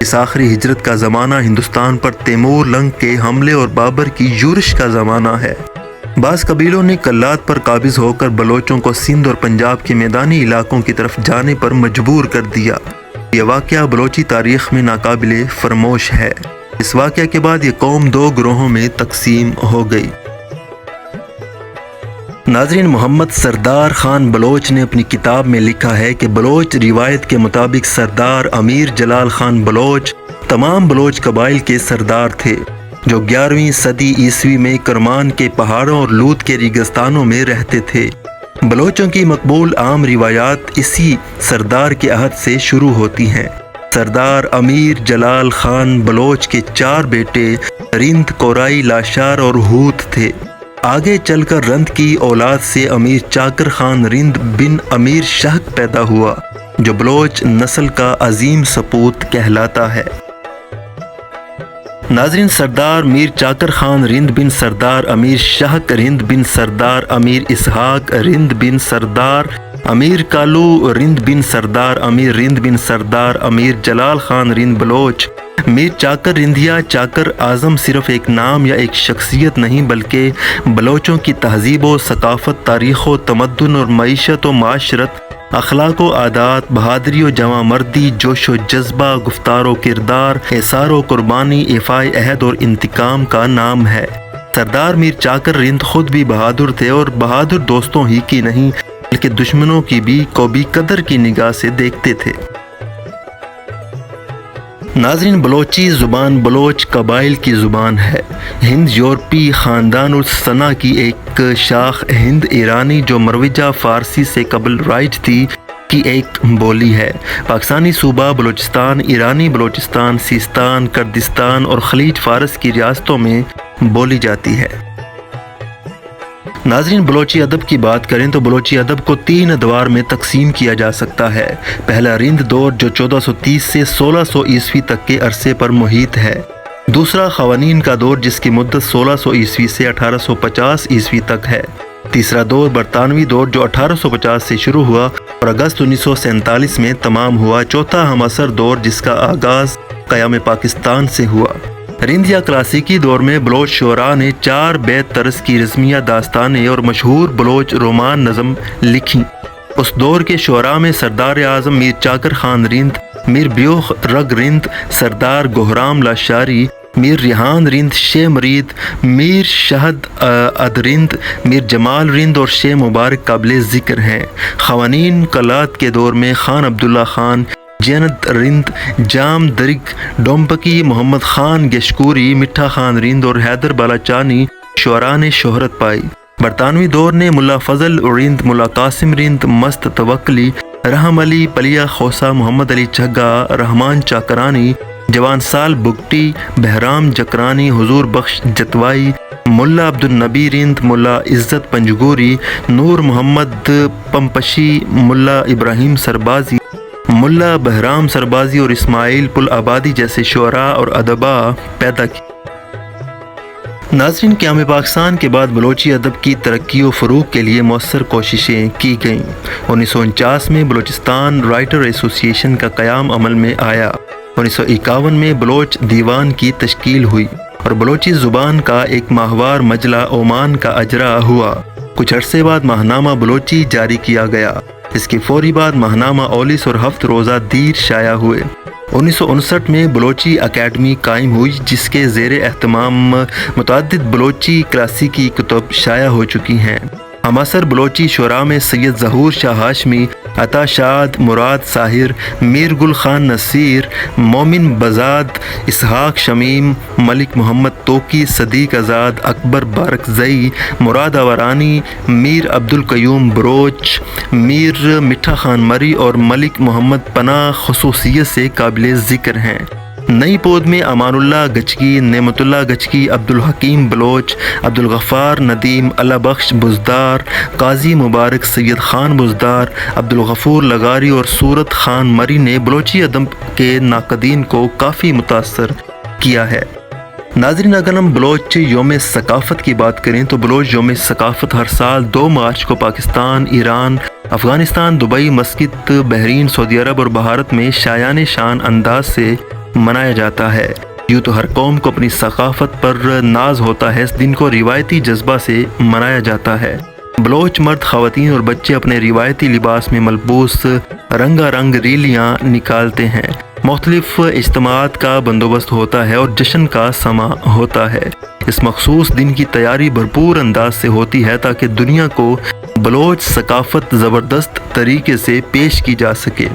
اس آخری ہجرت کا زمانہ ہندوستان پر تیمور لنگ کے حملے اور بابر کی یورش کا زمانہ ہے۔ بعض قبیلوں نے کلات پر قابض ہو کر بلوچوں کو سندھ اور پنجاب کے میدانی علاقوں کی طرف جانے پر مجبور کر دیا۔ یہ واقعہ بلوچی تاریخ میں ناقابل فراموش ہے۔ اس واقعہ کے بعد یہ قوم دو گروہوں میں تقسیم ہو گئی۔ ناظرین، محمد سردار خان بلوچ نے اپنی کتاب میں لکھا ہے کہ بلوچ روایت کے مطابق سردار امیر جلال خان بلوچ تمام بلوچ قبائل کے سردار تھے، جو 11ویں صدی عیسوی میں کرمان کے پہاڑوں اور لوت کے ریگستانوں میں رہتے تھے۔ بلوچوں کی مقبول عام روایات اسی سردار کے عہد سے شروع ہوتی ہیں۔ سردار امیر جلال خان بلوچ کے 4 بیٹے رند، کورائی، لاشار اور ہوت تھے۔ آگے چل کر رند کی اولاد سے امیر چاکر خان رند بن امیر شہک پیدا ہوا، جو بلوچ نسل کا عظیم سپوت کہلاتا ہے۔ ناظرین، سردار میر چاکر خان رند بن سردار امیر شہک رند بن سردار امیر اسحاق رند بن سردار امیر کالو رند بن سردار امیر رند بن سردار امیر جلال خان رند بلوچ۔ میر چاکر رندیا چاکر اعظم صرف ایک نام یا ایک شخصیت نہیں، بلکہ بلوچوں کی تہذیب و ثقافت، تاریخ و تمدن اور معیشت و معاشرت، اخلاق و عادات، بہادری و جواں مردی، جوش و جذبہ، گفتار و کردار، احسار و قربانی، ایفائے عہد اور انتقام کا نام ہے۔ سردار میر چاکر رند خود بھی بہادر تھے، اور بہادر دوستوں ہی کی نہیں بلکہ دشمنوں کی کو بھی قدر کی نگاہ سے دیکھتے تھے۔ ناظرین، بلوچی زبان بلوچ قبائل کی زبان ہے۔ ہند یورپی خاندان السنا کی ایک شاخ ہند ایرانی جو مروجہ فارسی سے قبل رائج تھی کی ایک بولی ہے۔ پاکستانی صوبہ بلوچستان، ایرانی بلوچستان، سیستان، کردستان اور خلیج فارس کی ریاستوں میں بولی جاتی ہے۔ ناظرین، بلوچی ادب کی بات کریں تو بلوچی ادب کو 3 ادوار میں تقسیم کیا جا سکتا ہے۔ پہلا رند دور جو 1430 سے 1600 عیسوی تک کے عرصے پر محیط ہے۔ دوسرا خوانین کا دور جس کی مدت 1600 عیسوی سے 1850 عیسوی تک ہے۔ تیسرا دور برطانوی دور جو 1850 سے شروع ہوا اور اگست 1947 میں تمام ہوا۔ چوتھا ہم عصر دور جس کا آغاز قیام پاکستان سے ہوا۔ رند یا کلاسیکی دور میں بلوچ شعراء نے 4 بیت طرز کی رزمیہ داستانیں اور مشہور بلوچ رومان نظم لکھیں۔ اس دور کے شعراء میں سردار اعظم میر چاکر خان رند، میر بیوخ رگ رند، سردار گہرام لاشاری، میر ریحان رند، شیخ مرید، میر شہد اد رند، میر جمال رند اور شیخ مبارک قابل ذکر ہیں۔ خوانین کلات کے دور میں خان عبداللہ خان، جینت رند، جام درگ، ڈومپکی، محمد خان گشکوری، مٹھا خان رند اور حیدر بالاچانی شعراء نے شہرت پائی۔ برطانوی دور نے ملا فضل رند، ملا قاسم رند، مست توکلی، رحم علی پلیا خوسا، محمد علی چگا، رحمان چاکرانی، جوان سال بگٹی، بہرام جکرانی، حضور بخش جتوائی، ملا عبد النبی رند، ملا عزت پنجگوری، نور محمد پمپشی، ملا ابراہیم سربازی، ملا بہرام سربازی اور اسماعیل پل آبادی جیسے شعراء اور ادباء پیدا کی۔ ناظرین، قیام پاکستان کے بعد بلوچی ادب کی ترقی و فروغ کے لیے مؤثر کوششیں کی گئیں۔ 1949 میں بلوچستان رائٹر ایسوسی ایشن کا قیام عمل میں آیا۔ 1951 میں بلوچ دیوان کی تشکیل ہوئی اور بلوچی زبان کا ایک ماہوار مجلہ عمان کا اجرا ہوا۔ کچھ عرصے بعد ماہنامہ بلوچی جاری کیا گیا۔ اس کے فوری بعد ماہنامہ اولیس اور 7 روزہ دیر شائع ہوئے۔ 1959 میں بلوچی اکیڈمی قائم ہوئی جس کے زیر اہتمام متعدد بلوچی کلاسیکی کتب شائع ہو چکی ہیں۔ ہم عصر بلوچی شعراء میں سید ظہور شاہ ہاشمی، عطا شاد، مراد ساحر، میر گل خان نصیر، مومن بزاد، اسحاق شمیم، ملک محمد توکی، صدیق آزاد، اکبر بارکزئی، مراد آورانی، میر عبد القیوم بروچ، میر مٹھا خان مری اور ملک محمد پناہ خصوصیت سے قابل ذکر ہیں۔ نئی پود میں امان اللہ گچگی، نعمت اللہ گچگی، عبد الحکیم بلوچ، عبد الغفار ندیم، اللہ بخش بزدار، قاضی مبارک، سید خان بزدار، عبد الغفور لغاری اور صورت خان مری نے بلوچی ادب کے ناقدین کو کافی متاثر کیا ہے۔ ناظرین، اگر ہم بلوچ یوم ثقافت کی بات کریں تو بلوچ یوم ثقافت ہر سال 2 مارچ کو پاکستان، ایران، افغانستان، دبئی، مسقط، بحرین، سعودی عرب اور بھارت میں شایان شان انداز سے منایا جاتا ہے۔ یوں تو ہر قوم کو اپنی ثقافت پر ناز ہوتا ہے، اس دن کو روایتی جذبہ سے منایا جاتا ہے۔ بلوچ مرد، خواتین اور بچے اپنے روایتی لباس میں ملبوس رنگا رنگ ریلیاں نکالتے ہیں۔ مختلف اجتماعات کا بندوبست ہوتا ہے اور جشن کا سما ہوتا ہے۔ اس مخصوص دن کی تیاری بھرپور انداز سے ہوتی ہے تاکہ دنیا کو بلوچ ثقافت زبردست طریقے سے پیش کی جا سکے۔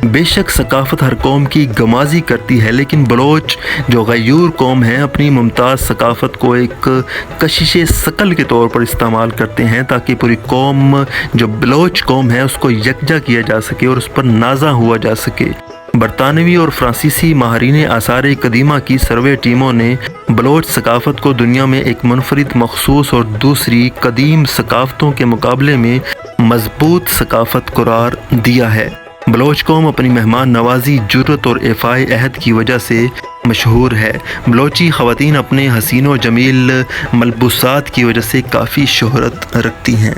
بے شک ثقافت ہر قوم کی غمازی کرتی ہے، لیکن بلوچ جو غیور قوم ہے اپنی ممتاز ثقافت کو ایک کشش ثقل کے طور پر استعمال کرتے ہیں تاکہ پوری قوم جو بلوچ قوم ہے اس کو یکجا کیا جا سکے اور اس پر نازا ہوا جا سکے۔ برطانوی اور فرانسیسی ماہرین آثار قدیمہ کی سروے ٹیموں نے بلوچ ثقافت کو دنیا میں ایک منفرد، مخصوص اور دوسری قدیم ثقافتوں کے مقابلے میں مضبوط ثقافت قرار دیا ہے۔ بلوچ قوم اپنی مہمان نوازی، جرأت اور ایفائے عہد کی وجہ سے مشہور ہے۔ بلوچی خواتین اپنے حسین و جمیل ملبوسات کی وجہ سے کافی شہرت رکھتی ہیں۔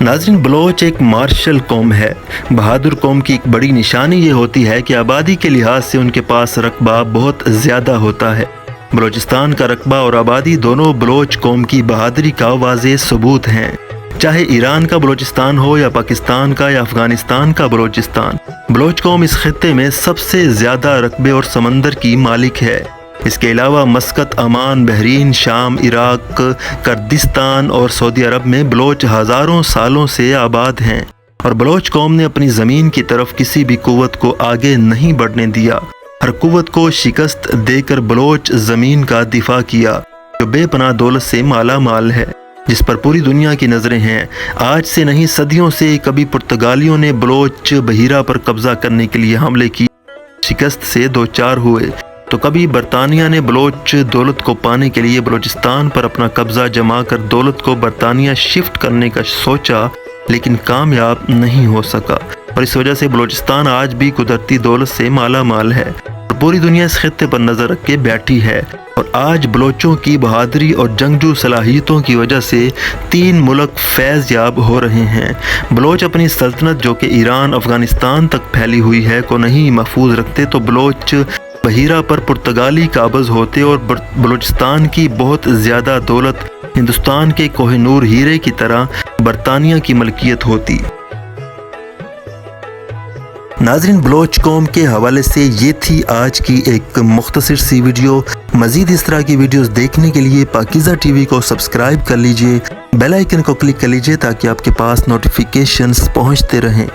ناظرین، بلوچ ایک مارشل قوم ہے۔ بہادر قوم کی ایک بڑی نشانی یہ ہوتی ہے کہ آبادی کے لحاظ سے ان کے پاس رقبہ بہت زیادہ ہوتا ہے۔ بلوچستان کا رقبہ اور آبادی دونوں بلوچ قوم کی بہادری کا واضح ثبوت ہیں۔ چاہے ایران کا بلوچستان ہو یا پاکستان کا یا افغانستان کا بلوچستان، بلوچ قوم اس خطے میں سب سے زیادہ رقبے اور سمندر کی مالک ہے۔ اس کے علاوہ مسقط، عمان، بحرین، شام، عراق، کردستان اور سعودی عرب میں بلوچ ہزاروں سالوں سے آباد ہیں، اور بلوچ قوم نے اپنی زمین کی طرف کسی بھی قوت کو آگے نہیں بڑھنے دیا۔ ہر قوت کو شکست دے کر بلوچ زمین کا دفاع کیا جو بے پناہ دولت سے مالا مال ہے، جس پر پوری دنیا کی نظریں ہیں۔ آج سے نہیں، صدیوں سے کبھی پرتگالیوں نے بلوچ بحیرہ پر قبضہ کرنے کے لیے حملے کی، شکست سے دوچار ہوئے، تو کبھی برطانیہ نے بلوچ دولت کو پانے کے لیے بلوچستان پر اپنا قبضہ جما کر دولت کو برطانیہ شفٹ کرنے کا سوچا، لیکن کامیاب نہیں ہو سکا، اور اس وجہ سے بلوچستان آج بھی قدرتی دولت سے مالا مال ہے اور پوری دنیا اس خطے پر نظر رکھ کے بیٹھی ہے۔ اور آج بلوچوں کی بہادری اور جنگجو صلاحیتوں کی وجہ سے 3 ملک فیض یاب ہو رہے ہیں۔ بلوچ اپنی سلطنت جو کہ ایران، افغانستان تک پھیلی ہوئی ہے کو نہیں محفوظ رکھتے تو بلوچ بحیرہ پر پرتگالی قابض ہوتے اور بلوچستان کی بہت زیادہ دولت ہندوستان کے کوہ نور ہیرے کی طرح برطانیہ کی ملکیت ہوتی۔ ناظرین، بلوچ قوم کے حوالے سے یہ تھی آج کی ایک مختصر سی ویڈیو۔ مزید اس طرح کی ویڈیوز دیکھنے کے لیے پاکیزہ ٹی وی کو سبسکرائب کر لیجئے، بیل آئیکن کو کلک کر لیجئے تاکہ آپ کے پاس نوٹیفیکیشنز پہنچتے رہیں۔